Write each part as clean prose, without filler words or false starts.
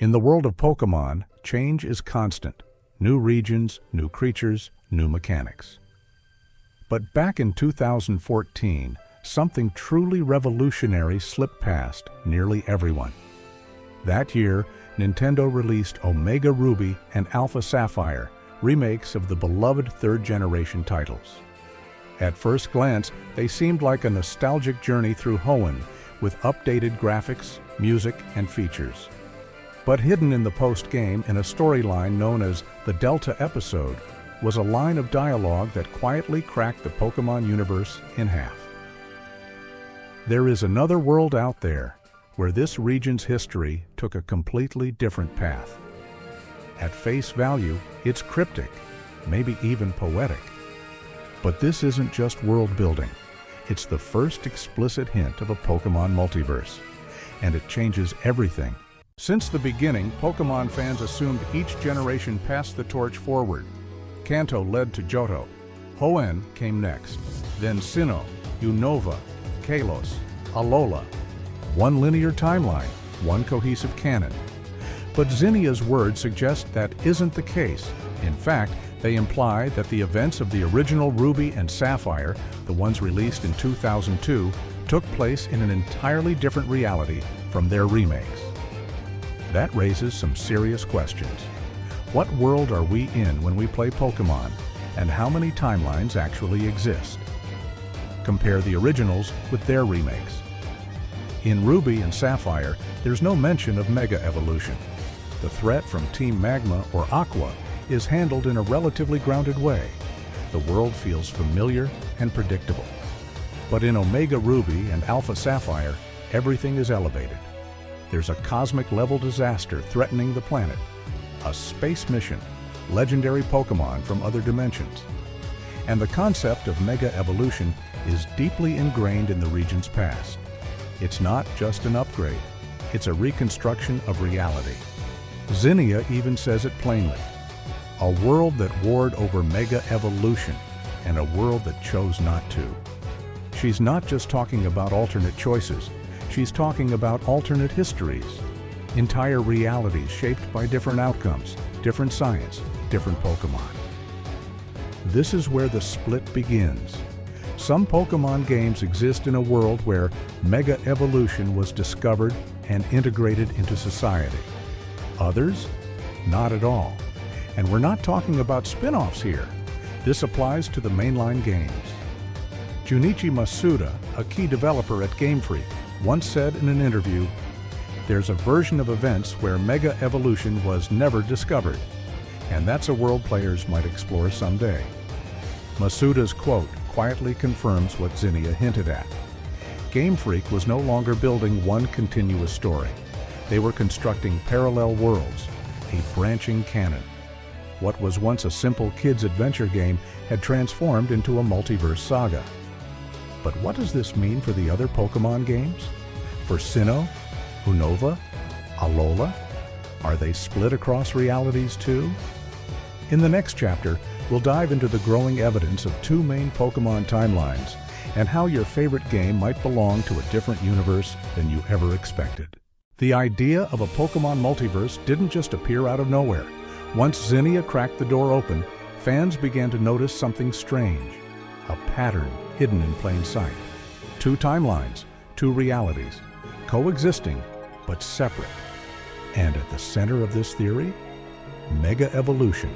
In the world of Pokémon, change is constant. New regions, new creatures, new mechanics. But back in 2014, something truly revolutionary slipped past nearly everyone. That year, Nintendo released Omega Ruby and Alpha Sapphire, remakes of the beloved third-generation titles. At first glance, they seemed like a nostalgic journey through Hoenn, with updated graphics, music, and features. But hidden in the post-game in a storyline known as the Delta Episode was a line of dialogue that quietly cracked the Pokémon universe in half. There is another world out there where this region's history took a completely different path. At face value, it's cryptic, maybe even poetic. But this isn't just world building. It's the first explicit hint of a Pokémon multiverse, and it changes everything. Since the beginning, Pokémon fans assumed each generation passed the torch forward. Kanto led to Johto. Hoenn came next, then Sinnoh, Unova, Kalos, Alola. One linear timeline, one cohesive canon. But Zinnia's words suggest that isn't the case. In fact, they imply that the events of the original Ruby and Sapphire, the ones released in 2002, took place in an entirely different reality from their remakes. That raises some serious questions. What world are we in when we play Pokémon, and how many timelines actually exist? Compare the originals with their remakes. In Ruby and Sapphire, there's no mention of Mega Evolution. The threat from Team Magma or Aqua is handled in a relatively grounded way. The world feels familiar and predictable. But in Omega Ruby and Alpha Sapphire, everything is elevated. There's a cosmic-level disaster threatening the planet, a space mission, legendary Pokémon from other dimensions. And the concept of Mega Evolution is deeply ingrained in the region's past. It's not just an upgrade, it's a reconstruction of reality. Zinnia even says it plainly. A world that warred over Mega Evolution, and a world that chose not to. She's not just talking about alternate choices, she's talking about alternate histories. Entire realities shaped by different outcomes, different science, different Pokémon. This is where the split begins. Some Pokémon games exist in a world where Mega Evolution was discovered and integrated into society. Others? Not at all. And we're not talking about spin-offs here. This applies to the mainline games. Junichi Masuda, a key developer at Game Freak, once said in an interview, "There's a version of events where Mega Evolution was never discovered, and that's a world players might explore someday." Masuda's quote quietly confirms what Zinnia hinted at. Game Freak was no longer building one continuous story. They were constructing parallel worlds, a branching canon. What was once a simple kids' adventure game had transformed into a multiverse saga. But what does this mean for the other Pokémon games? For Sinnoh, Unova, Alola? Are they split across realities too? In the next chapter, we'll dive into the growing evidence of two main Pokémon timelines and how your favorite game might belong to a different universe than you ever expected. The idea of a Pokémon multiverse didn't just appear out of nowhere. Once Zinnia cracked the door open, fans began to notice something strange, a pattern hidden in plain sight. Two timelines, two realities, coexisting but separate. And at the center of this theory, Mega Evolution.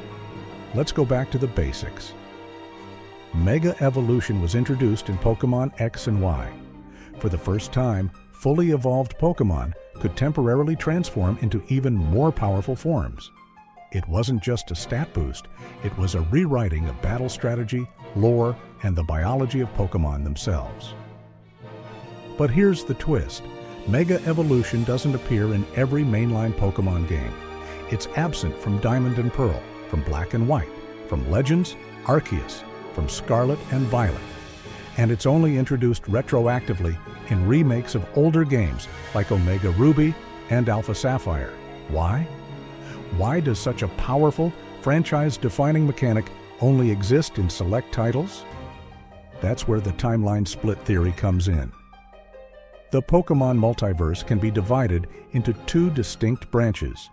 Let's go back to the basics. Mega Evolution was introduced in Pokémon X and Y. For the first time, fully evolved Pokémon could temporarily transform into even more powerful forms. It wasn't just a stat boost, it was a rewriting of battle strategy, lore, and the biology of Pokémon themselves. But here's the twist. Mega Evolution doesn't appear in every mainline Pokémon game. It's absent from Diamond and Pearl, from Black and White, from Legends, Arceus, from Scarlet and Violet. And it's only introduced retroactively in remakes of older games like Omega Ruby and Alpha Sapphire. Why? Why does such a powerful, franchise-defining mechanic only exist in select titles? That's where the timeline split theory comes in. The Pokémon multiverse can be divided into two distinct branches,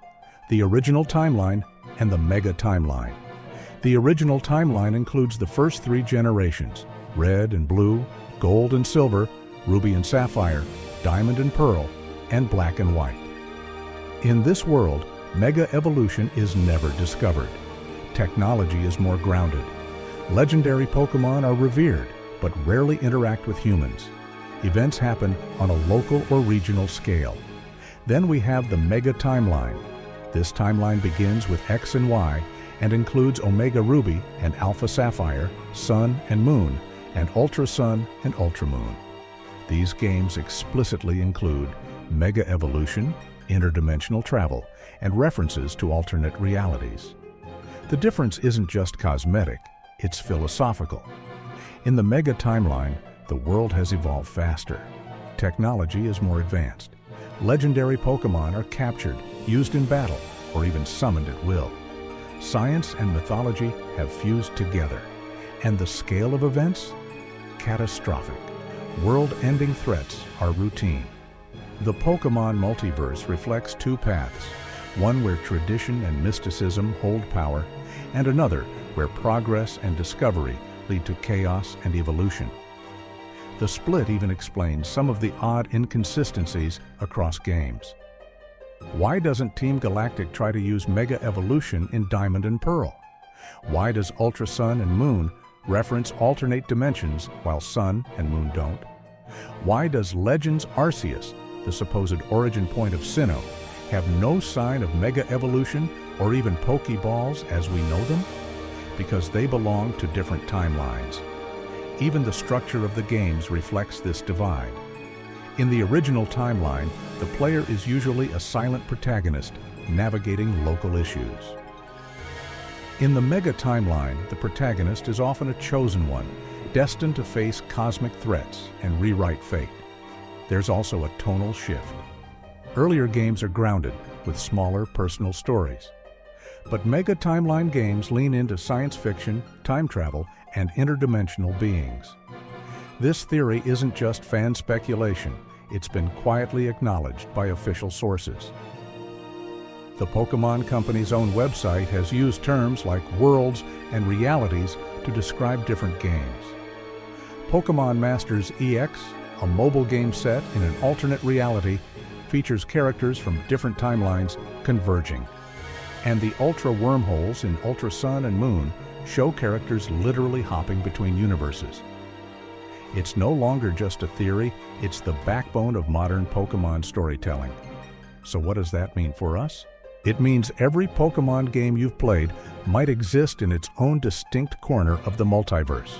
the original timeline, and the Mega Timeline. The original timeline includes the first 3 generations: Red and Blue, Gold and Silver, Ruby and Sapphire, Diamond and Pearl, and Black and White. In this world, Mega Evolution is never discovered. Technology is more grounded. Legendary Pokémon are revered, but rarely interact with humans. Events happen on a local or regional scale. Then we have the Mega Timeline. This timeline begins with X and Y and includes Omega Ruby and Alpha Sapphire, Sun and Moon, and Ultra Sun and Ultra Moon. These games explicitly include Mega Evolution, interdimensional travel, and references to alternate realities. The difference isn't just cosmetic, it's philosophical. In the Mega Timeline, the world has evolved faster. Technology is more advanced. Legendary Pokémon are captured, used in battle, or even summoned at will. Science and mythology have fused together, and the scale of events? Catastrophic. World-ending threats are routine. The Pokémon multiverse reflects 2 paths, one where tradition and mysticism hold power, and another where progress and discovery lead to chaos and evolution. The split even explains some of the odd inconsistencies across games. Why doesn't Team Galactic try to use Mega Evolution in Diamond and Pearl? Why does Ultra Sun and Moon reference alternate dimensions while Sun and Moon don't? Why does Legends Arceus, the supposed origin point of Sinnoh, have no sign of Mega Evolution or even Pokeballs as we know them? Because they belong to different timelines. Even the structure of the games reflects this divide. In the original timeline, the player is usually a silent protagonist navigating local issues. In the Mega Timeline, the protagonist is often a chosen one, destined to face cosmic threats and rewrite fate. There's also a tonal shift. Earlier games are grounded with smaller personal stories. But Mega Timeline games lean into science fiction, time travel, and interdimensional beings. This theory isn't just fan speculation, it's been quietly acknowledged by official sources. The Pokémon Company's own website has used terms like worlds and realities to describe different games. Pokémon Masters EX, a mobile game set in an alternate reality, features characters from different timelines converging. And the Ultra Wormholes in Ultra Sun and Moon show characters literally hopping between universes. It's no longer just a theory, it's the backbone of modern Pokémon storytelling. So what does that mean for us? It means every Pokémon game you've played might exist in its own distinct corner of the multiverse.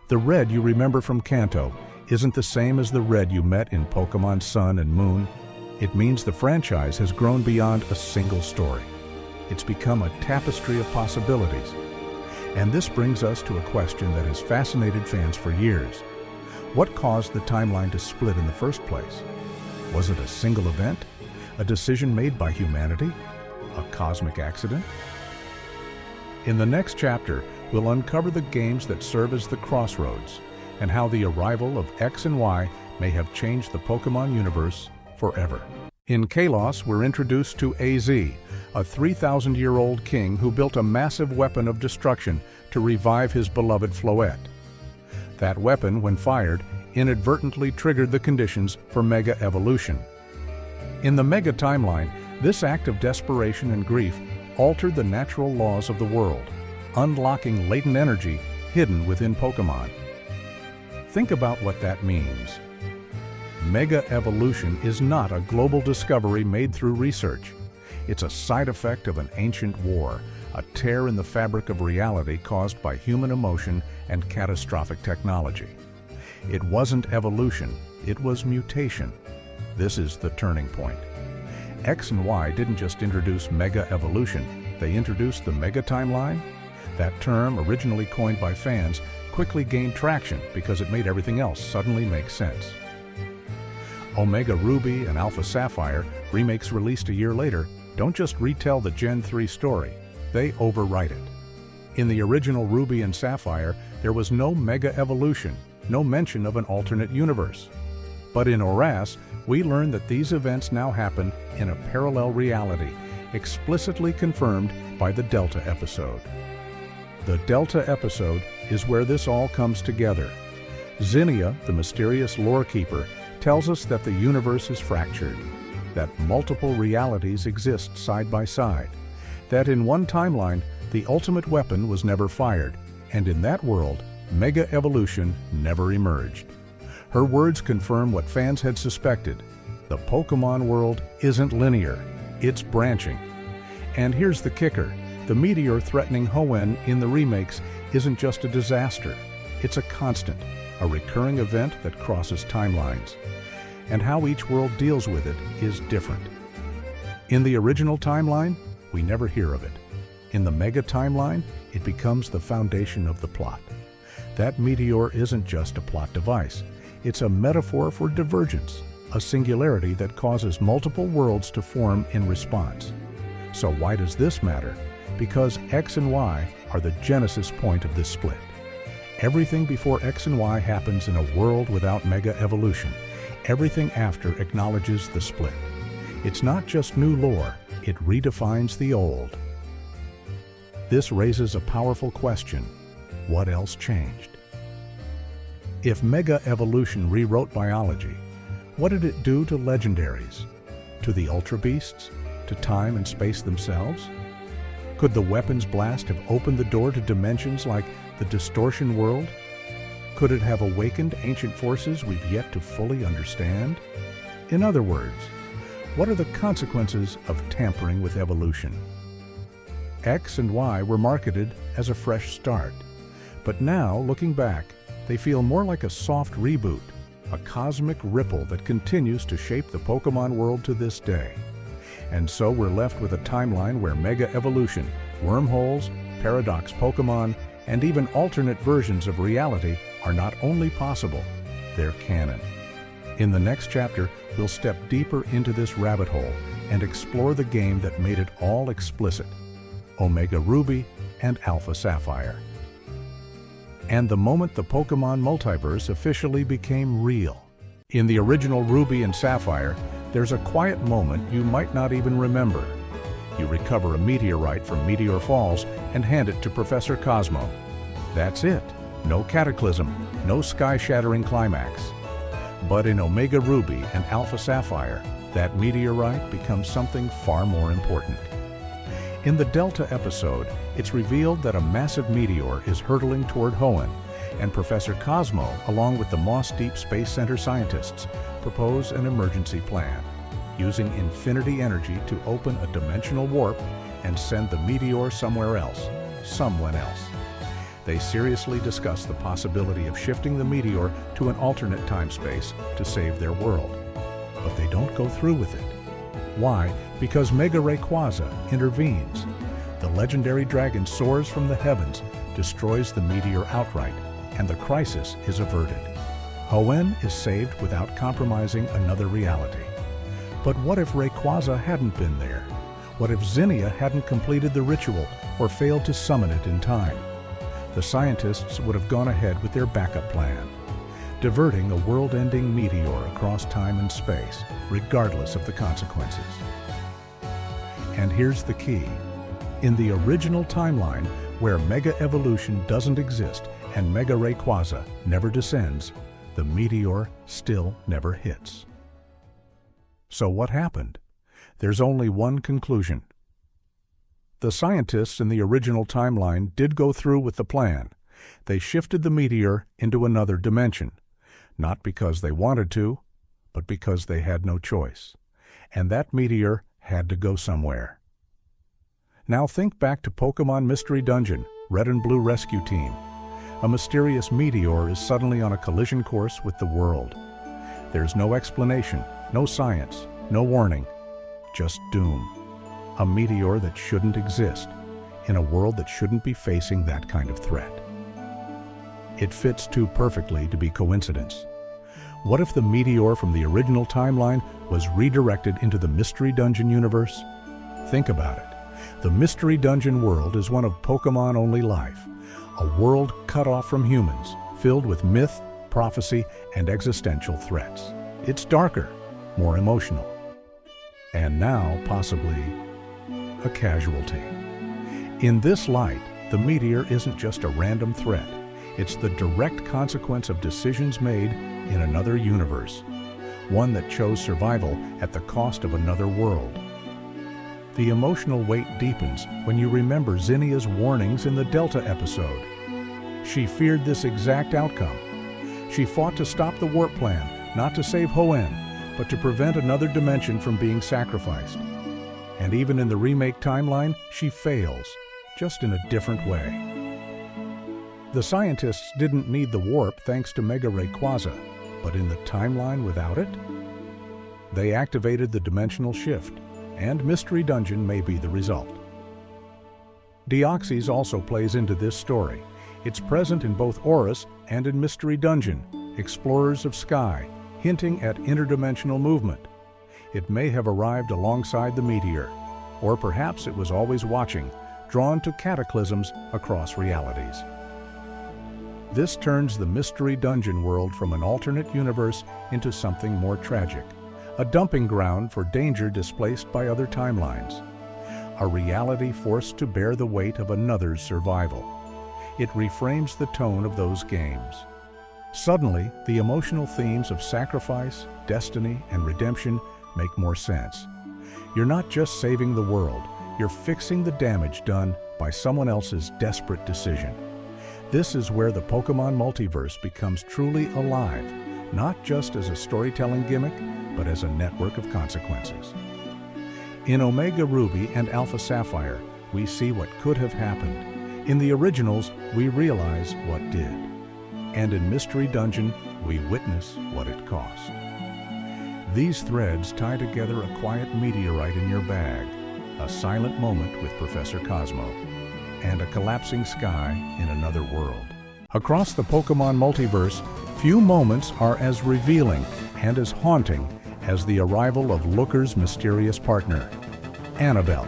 The Red you remember from Kanto isn't the same as the Red you met in Pokémon Sun and Moon. It means the franchise has grown beyond a single story. It's become a tapestry of possibilities. And this brings us to a question that has fascinated fans for years. What caused the timeline to split in the first place? Was it a single event? A decision made by humanity? A cosmic accident? In the next chapter, we'll uncover the games that serve as the crossroads and how the arrival of X and Y may have changed the Pokémon universe forever. In Kalos, we're introduced to AZ, a 3,000-year-old king who built a massive weapon of destruction to revive his beloved Floette. That weapon, when fired, inadvertently triggered the conditions for Mega Evolution. In the Mega Timeline, this act of desperation and grief altered the natural laws of the world, unlocking latent energy hidden within Pokémon. Think about what that means. Mega Evolution is not a global discovery made through research. It's a side effect of an ancient war, a tear in the fabric of reality caused by human emotion and catastrophic technology. It wasn't evolution, it was mutation. This is the turning point. X and Y didn't just introduce Mega Evolution, they introduced the Mega Timeline. That term, originally coined by fans, quickly gained traction because it made everything else suddenly make sense. Omega Ruby and Alpha Sapphire, remakes released a year later, don't just retell the Gen 3 story, they overwrite it. In the original Ruby and Sapphire, there was no Mega Evolution, no mention of an alternate universe. But in ORAS, we learn that these events now happen in a parallel reality, explicitly confirmed by the Delta episode. The Delta episode is where this all comes together. Zinnia, the mysterious lore keeper, tells us that the universe is fractured, that multiple realities exist side by side, that in one timeline, the ultimate weapon was never fired, and in that world, Mega Evolution never emerged. Her words confirm what fans had suspected. The Pokémon world isn't linear, it's branching. And here's the kicker. The meteor threatening Hoenn in the remakes isn't just a disaster. It's a constant, a recurring event that crosses timelines. And how each world deals with it is different. In the original timeline, we never hear of it. In the Mega timeline, it becomes the foundation of the plot. That meteor isn't just a plot device. It's a metaphor for divergence, a singularity that causes multiple worlds to form in response. So why does this matter? Because X and Y are the genesis point of this split. Everything before X and Y happens in a world without Mega Evolution. Everything after acknowledges the split. It's not just new lore, it redefines the old. This raises a powerful question. What else changed? If Mega Evolution rewrote biology, what did it do to legendaries? To the Ultra Beasts? To time and space themselves? Could the weapons blast have opened the door to dimensions like the distortion world? Could it have awakened ancient forces we've yet to fully understand? In other words, what are the consequences of tampering with evolution? X and Y were marketed as a fresh start, but now, looking back, they feel more like a soft reboot, a cosmic ripple that continues to shape the Pokémon world to this day. And so we're left with a timeline where Mega Evolution, Wormholes, Paradox Pokémon, and even alternate versions of reality are not only possible, they're canon. In the next chapter, we'll step deeper into this rabbit hole and explore the game that made it all explicit, Omega Ruby and Alpha Sapphire. And the moment the Pokémon multiverse officially became real. In the original Ruby and Sapphire, there's a quiet moment you might not even remember. You recover a meteorite from Meteor Falls and hand it to Professor Cosmo. That's it. No cataclysm, no sky-shattering climax. But in Omega Ruby and Alpha Sapphire, that meteorite becomes something far more important. In the Delta episode, it's revealed that a massive meteor is hurtling toward Hoenn, and Professor Cosmo, along with the Moss Deep Space Center scientists, propose an emergency plan, using infinity energy to open a dimensional warp and send the meteor somewhere else, someone else. They seriously discuss the possibility of shifting the meteor to an alternate time-space to save their world. But they don't go through with it. Why? Because Mega Rayquaza intervenes. The legendary dragon soars from the heavens, destroys the meteor outright, and the crisis is averted. Hoenn is saved without compromising another reality. But what if Rayquaza hadn't been there? What if Zinnia hadn't completed the ritual or failed to summon it in time? The scientists would have gone ahead with their backup plan, diverting a world-ending meteor across time and space, regardless of the consequences. And here's the key. In the original timeline, where Mega Evolution doesn't exist and Mega Rayquaza never descends, the meteor still never hits. So what happened? There's only one conclusion. The scientists in the original timeline did go through with the plan. They shifted the meteor into another dimension, not because they wanted to, but because they had no choice. And that meteor had to go somewhere. Now think back to Pokémon Mystery Dungeon, Red and Blue Rescue Team. A mysterious meteor is suddenly on a collision course with the world. There's no explanation, no science, no warning, just doom. A meteor that shouldn't exist, in a world that shouldn't be facing that kind of threat. It fits too perfectly to be coincidence. What if the meteor from the original timeline was redirected into the Mystery Dungeon universe? Think about it. The Mystery Dungeon world is one of Pokémon-only life, a world cut off from humans, filled with myth, prophecy, and existential threats. It's darker, more emotional. And now, possibly, a casualty. In this light, the meteor isn't just a random threat. It's the direct consequence of decisions made in another universe, one that chose survival at the cost of another world. The emotional weight deepens when you remember Zinnia's warnings in the Delta episode. She feared this exact outcome. She fought to stop the warp plan, not to save Hoenn, but to prevent another dimension from being sacrificed. And even in the remake timeline, she fails, just in a different way. The scientists didn't need the warp thanks to Mega Rayquaza, but in the timeline without it? They activated the dimensional shift, and Mystery Dungeon may be the result. Deoxys also plays into this story. It's present in both ORAS and in Mystery Dungeon, Explorers of Sky, hinting at interdimensional movement. It may have arrived alongside the meteor, or perhaps it was always watching, drawn to cataclysms across realities. This turns the Mystery Dungeon world from an alternate universe into something more tragic, a dumping ground for danger displaced by other timelines, a reality forced to bear the weight of another's survival. It reframes the tone of those games. Suddenly, the emotional themes of sacrifice, destiny, and redemption make more sense. You're not just saving the world, you're fixing the damage done by someone else's desperate decision. This is where the Pokémon multiverse becomes truly alive, not just as a storytelling gimmick, but as a network of consequences. In Omega Ruby and Alpha Sapphire, we see what could have happened. In the originals, we realize what did. And in Mystery Dungeon, we witness what it cost. These threads tie together a quiet meteorite in your bag, a silent moment with Professor Cosmo, and a collapsing sky in another world. Across the Pokémon multiverse, few moments are as revealing and as haunting as the arrival of Looker's mysterious partner, Anabel.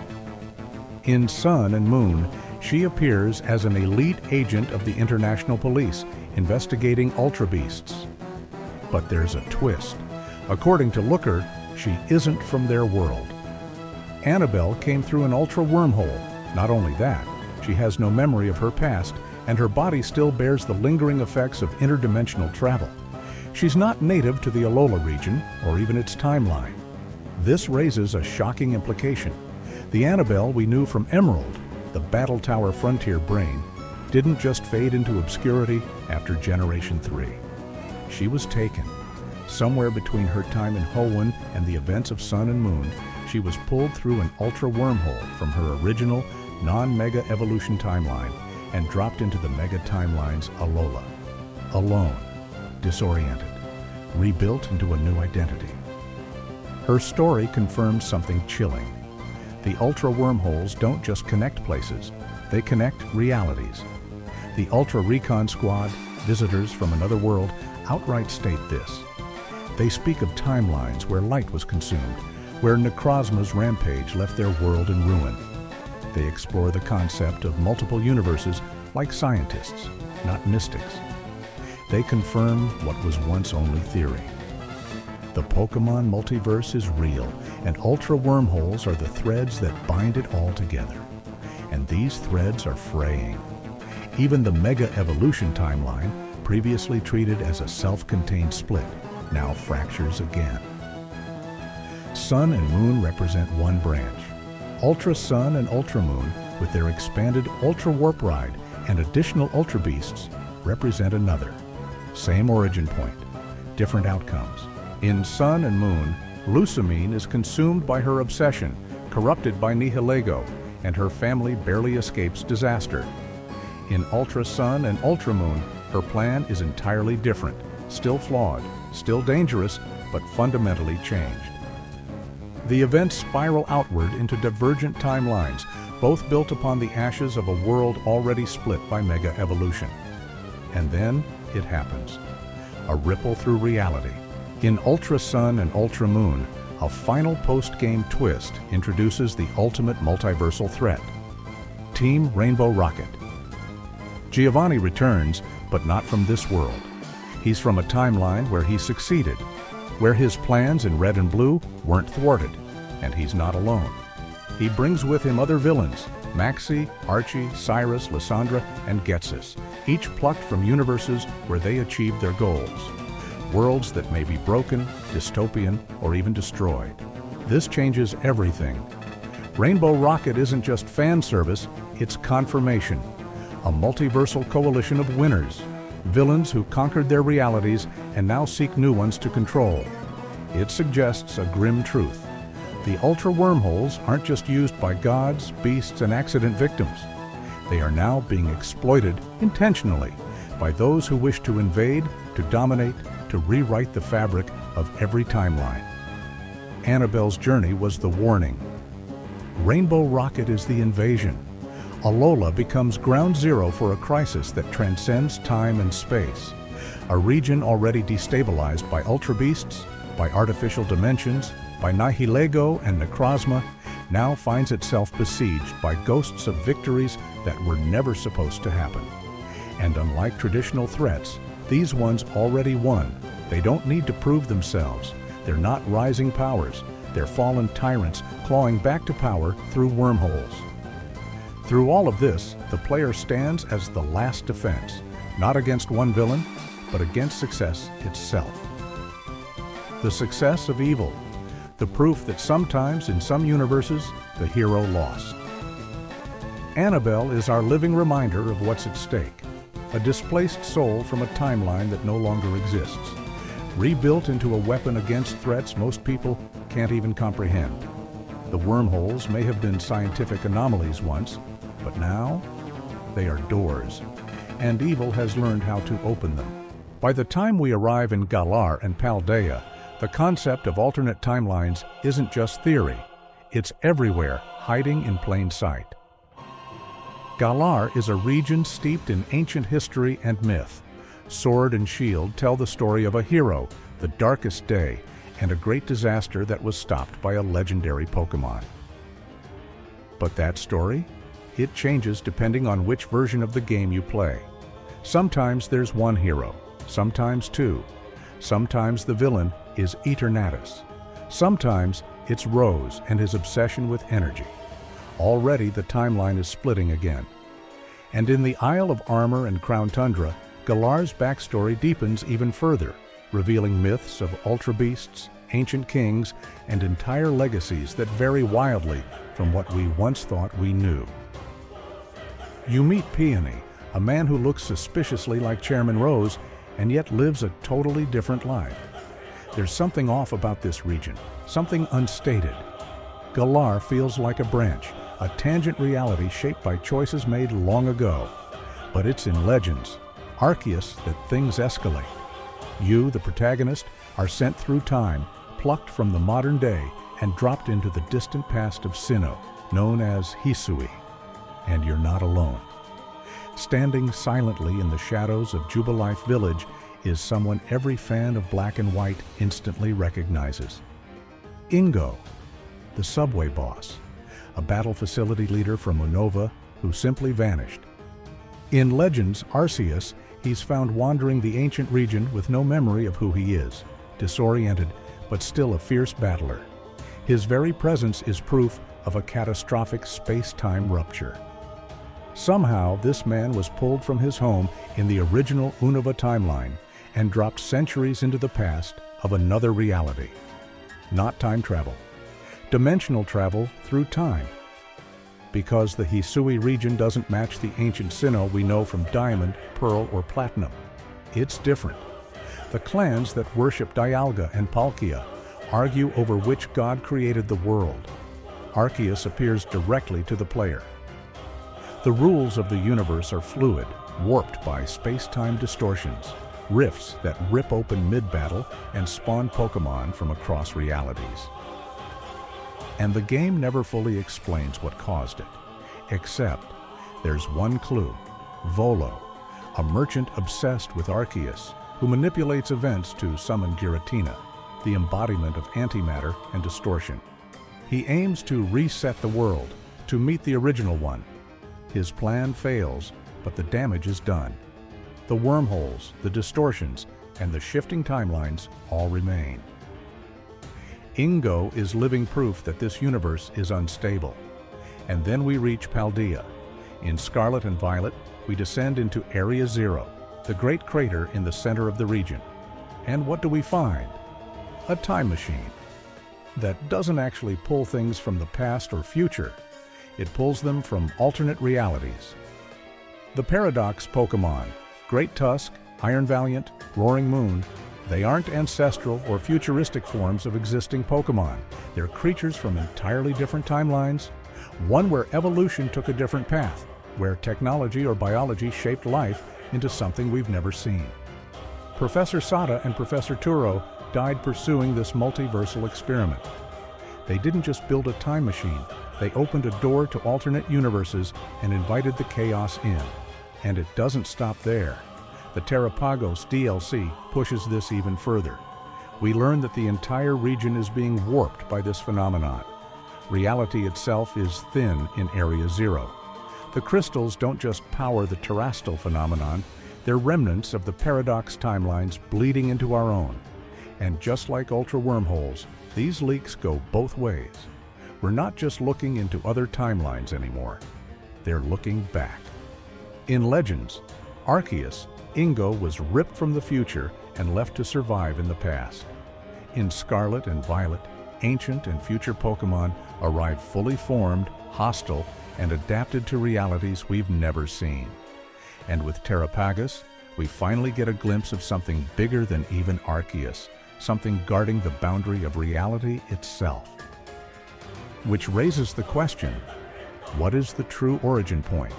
In Sun and Moon, she appears as an elite agent of the International Police, investigating Ultra Beasts. But there's a twist. According to Looker, she isn't from their world. Anabel came through an Ultra Wormhole. Not only that, she has no memory of her past, and her body still bears the lingering effects of interdimensional travel. She's not native to the Alola region, or even its timeline. This raises a shocking implication. The Anabel we knew from Emerald, the Battle Tower Frontier brain, didn't just fade into obscurity after Generation 3. She was taken. Somewhere between her time in Hoenn and the events of Sun and Moon, she was pulled through an Ultra Wormhole from her original, non-Mega Evolution timeline and dropped into the Mega Timeline's Alola. Alone, disoriented, rebuilt into a new identity. Her story confirms something chilling. The Ultra Wormholes don't just connect places, they connect realities. The Ultra Recon Squad, visitors from another world, outright state this. They speak of timelines where light was consumed, where Necrozma's rampage left their world in ruin. They explore the concept of multiple universes like scientists, not mystics. They confirm what was once only theory. The Pokémon multiverse is real, and Ultra Wormholes are the threads that bind it all together. And these threads are fraying. Even the Mega Evolution timeline, previously treated as a self-contained split, now fractures again. Sun and Moon represent one branch. Ultra Sun and Ultra Moon, with their expanded Ultra Warp Ride and additional Ultra Beasts, represent another. Same origin point, different outcomes. In Sun and Moon, Lusamine is consumed by her obsession, corrupted by Nihilego, and her family barely escapes disaster. In Ultra Sun and Ultra Moon, her plan is entirely different, still flawed, still dangerous, but fundamentally changed. The events spiral outward into divergent timelines, both built upon the ashes of a world already split by Mega Evolution. And then it happens. A ripple through reality. In Ultra Sun and Ultra Moon, a final post-game twist introduces the ultimate multiversal threat. Team Rainbow Rocket. Giovanni returns, but not from this world. He's from a timeline where he succeeded, where his plans in Red and Blue weren't thwarted, and he's not alone. He brings with him other villains, Maxie, Archie, Cyrus, Lysandra, and Getsus, each plucked from universes where they achieved their goals. Worlds that may be broken, dystopian, or even destroyed. This changes everything. Rainbow Rocket isn't just fan service, it's confirmation. A multiversal coalition of winners, villains who conquered their realities and now seek new ones to control. It suggests a grim truth. The Ultra Wormholes aren't just used by gods, beasts, and accident victims. They are now being exploited intentionally by those who wish to invade, to dominate, to rewrite the fabric of every timeline. Anabel's journey was the warning. Rainbow Rocket is the invasion. Alola becomes ground zero for a crisis that transcends time and space. A region already destabilized by Ultra Beasts, by artificial dimensions, by Nihilego and Necrozma, now finds itself besieged by ghosts of victories that were never supposed to happen. And unlike traditional threats, these ones already won. They don't need to prove themselves. They're not rising powers. They're fallen tyrants clawing back to power through wormholes. Through all of this, the player stands as the last defense, not against one villain, but against success itself. The success of evil, the proof that sometimes in some universes, the hero lost. Anabel is our living reminder of what's at stake. A displaced soul from a timeline that no longer exists, rebuilt into a weapon against threats most people can't even comprehend. The wormholes may have been scientific anomalies once, but now they are doors, and evil has learned how to open them. By the time we arrive in Galar and Paldea, the concept of alternate timelines isn't just theory, it's everywhere, hiding in plain sight. Galar is a region steeped in ancient history and myth. Sword and shield tell the story of a hero, the darkest day, and a great disaster that was stopped by a legendary Pokémon. But that story? It changes depending on which version of the game you play. Sometimes there's one hero, sometimes two. Sometimes the villain is Eternatus. Sometimes it's Rose and his obsession with energy. Already the timeline is splitting again. And in the Isle of Armor and Crown Tundra, Galar's backstory deepens even further, revealing myths of ultra beasts, ancient kings, and entire legacies that vary wildly from what we once thought we knew. You meet Peony, a man who looks suspiciously like Chairman Rose and yet lives a totally different life. There's something off about this region, something unstated. Galar feels like a branch, a tangent reality shaped by choices made long ago. But it's in Legends, Arceus, that things escalate. You, the protagonist, are sent through time, plucked from the modern day, and dropped into the distant past of Sinnoh, known as Hisui. And you're not alone. Standing silently in the shadows of Jubilife Village is someone every fan of Black and White instantly recognizes. Ingo, the subway boss, a battle facility leader from Unova who simply vanished. In Legends, Arceus, he's found wandering the ancient region with no memory of who he is, disoriented but still a fierce battler. His very presence is proof of a catastrophic space-time rupture. Somehow, this man was pulled from his home in the original Unova timeline and dropped centuries into the past of another reality. Not time travel. Dimensional travel through time. Because the Hisui region doesn't match the ancient Sinnoh we know from Diamond, Pearl, or Platinum. It's different. The clans that worship Dialga and Palkia argue over which god created the world. Arceus appears directly to the player. The rules of the universe are fluid, warped by space-time distortions, rifts that rip open mid-battle and spawn Pokémon from across realities. And the game never fully explains what caused it, except there's one clue: Volo, a merchant obsessed with Arceus, who manipulates events to summon Giratina, the embodiment of antimatter and distortion. He aims to reset the world, to meet the original one. His plan fails, but the damage is done. The wormholes, the distortions, and the shifting timelines all remain. Ingo is living proof that this universe is unstable. And then we reach Paldea. In Scarlet and Violet, we descend into Area Zero, the great crater in the center of the region. And what do we find? A time machine that doesn't actually pull things from the past or future. It pulls them from alternate realities. The Paradox Pokémon, Great Tusk, Iron Valiant, Roaring Moon, they aren't ancestral or futuristic forms of existing Pokémon. They're creatures from entirely different timelines, one where evolution took a different path, where technology or biology shaped life into something we've never seen. Professor Sada and Professor Turo died pursuing this multiversal experiment. They didn't just build a time machine, they opened a door to alternate universes and invited the chaos in. And it doesn't stop there. The Terrapagos DLC pushes this even further. We learn that the entire region is being warped by this phenomenon. Reality itself is thin in Area Zero. The crystals don't just power the terrestrial phenomenon, they're remnants of the paradox timelines bleeding into our own. And just like Ultra Wormholes, these leaks go both ways. We're not just looking into other timelines anymore. They're looking back. In Legends, Arceus, Ingo was ripped from the future and left to survive in the past. In Scarlet and Violet, ancient and future Pokémon arrive fully formed, hostile, and adapted to realities we've never seen. And with Terrapagos, we finally get a glimpse of something bigger than even Arceus, something guarding the boundary of reality itself. Which raises the question, what is the true origin point?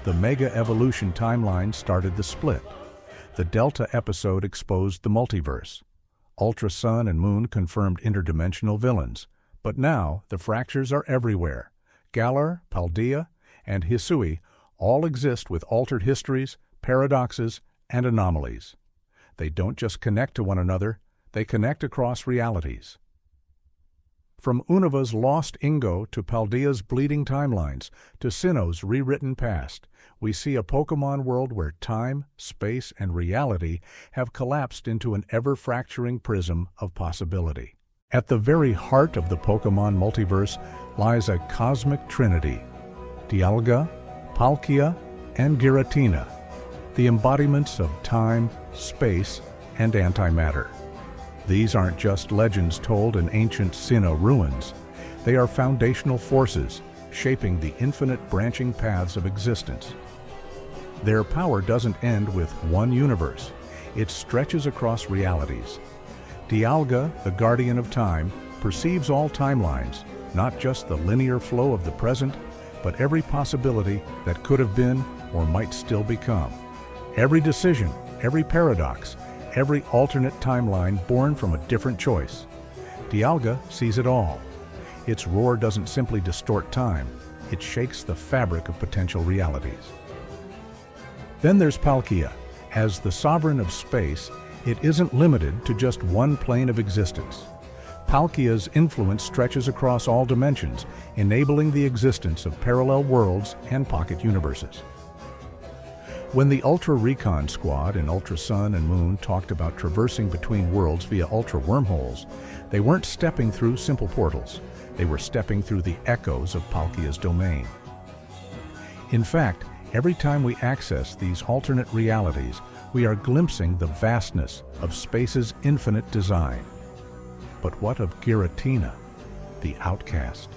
The Mega Evolution timeline started the split. The Delta episode exposed the multiverse. Ultra Sun and Moon confirmed interdimensional villains. But now, the fractures are everywhere. Galar, Paldea, and Hisui all exist with altered histories, paradoxes, and anomalies. They don't just connect to one another, they connect across realities. From Unova's lost Ingo to Paldea's bleeding timelines to Sinnoh's rewritten past, we see a Pokémon world where time, space, and reality have collapsed into an ever-fracturing prism of possibility. At the very heart of the Pokémon multiverse lies a cosmic trinity: Dialga, Palkia, and Giratina, the embodiments of time, space, and antimatter. These aren't just legends told in ancient Sinnoh ruins. They are foundational forces shaping the infinite branching paths of existence. Their power doesn't end with one universe. It stretches across realities. Dialga, the guardian of time, perceives all timelines, not just the linear flow of the present, but every possibility that could have been or might still become. Every decision, every paradox, every alternate timeline born from a different choice. Dialga sees it all. Its roar doesn't simply distort time, it shakes the fabric of potential realities. Then there's Palkia. As the sovereign of space, it isn't limited to just one plane of existence. Palkia's influence stretches across all dimensions, enabling the existence of parallel worlds and pocket universes. When the Ultra Recon Squad in Ultra Sun and Moon talked about traversing between worlds via Ultra Wormholes, they weren't stepping through simple portals. They were stepping through the echoes of Palkia's domain. In fact, every time we access these alternate realities, we are glimpsing the vastness of space's infinite design. But what of Giratina, the outcast?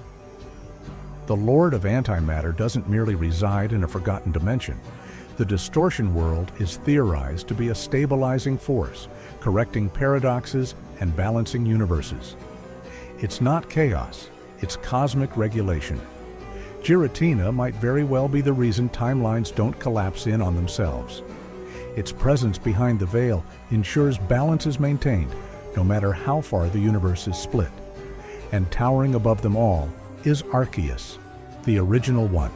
The Lord of Antimatter doesn't merely reside in a forgotten dimension. The distortion world is theorized to be a stabilizing force, correcting paradoxes and balancing universes. It's not chaos, it's cosmic regulation. Giratina might very well be the reason timelines don't collapse in on themselves. Its presence behind the veil ensures balance is maintained, no matter how far the universe is split. And towering above them all is Arceus, the original one.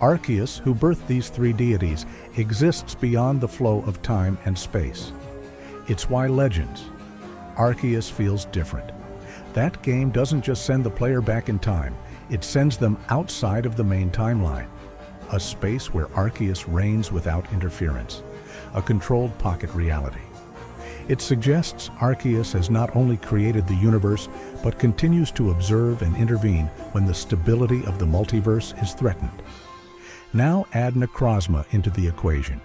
Arceus, who birthed these three deities, exists beyond the flow of time and space. It's why Legends, Arceus feels different. That game doesn't just send the player back in time, it sends them outside of the main timeline, a space where Arceus reigns without interference, a controlled pocket reality. It suggests Arceus has not only created the universe, but continues to observe and intervene when the stability of the multiverse is threatened. Now add Necrozma into the equation.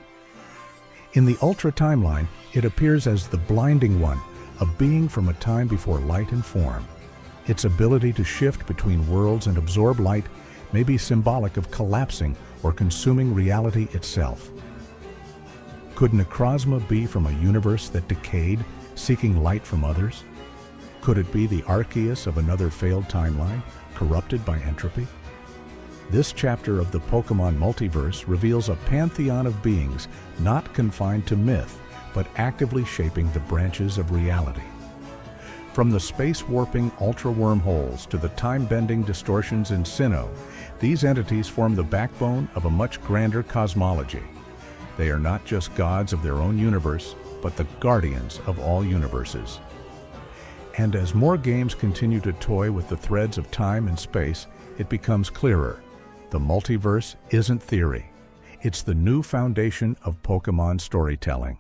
In the Ultra timeline, it appears as the Blinding One, a being from a time before light and form. Its ability to shift between worlds and absorb light may be symbolic of collapsing or consuming reality itself. Could Necrozma be from a universe that decayed, seeking light from others? Could it be the Arceus of another failed timeline, corrupted by entropy? This chapter of the Pokémon multiverse reveals a pantheon of beings not confined to myth, but actively shaping the branches of reality. From the space-warping Ultra Wormholes to the time-bending distortions in Sinnoh, these entities form the backbone of a much grander cosmology. They are not just gods of their own universe, but the guardians of all universes. And as more games continue to toy with the threads of time and space, it becomes clearer. The multiverse isn't theory. It's the new foundation of Pokémon storytelling.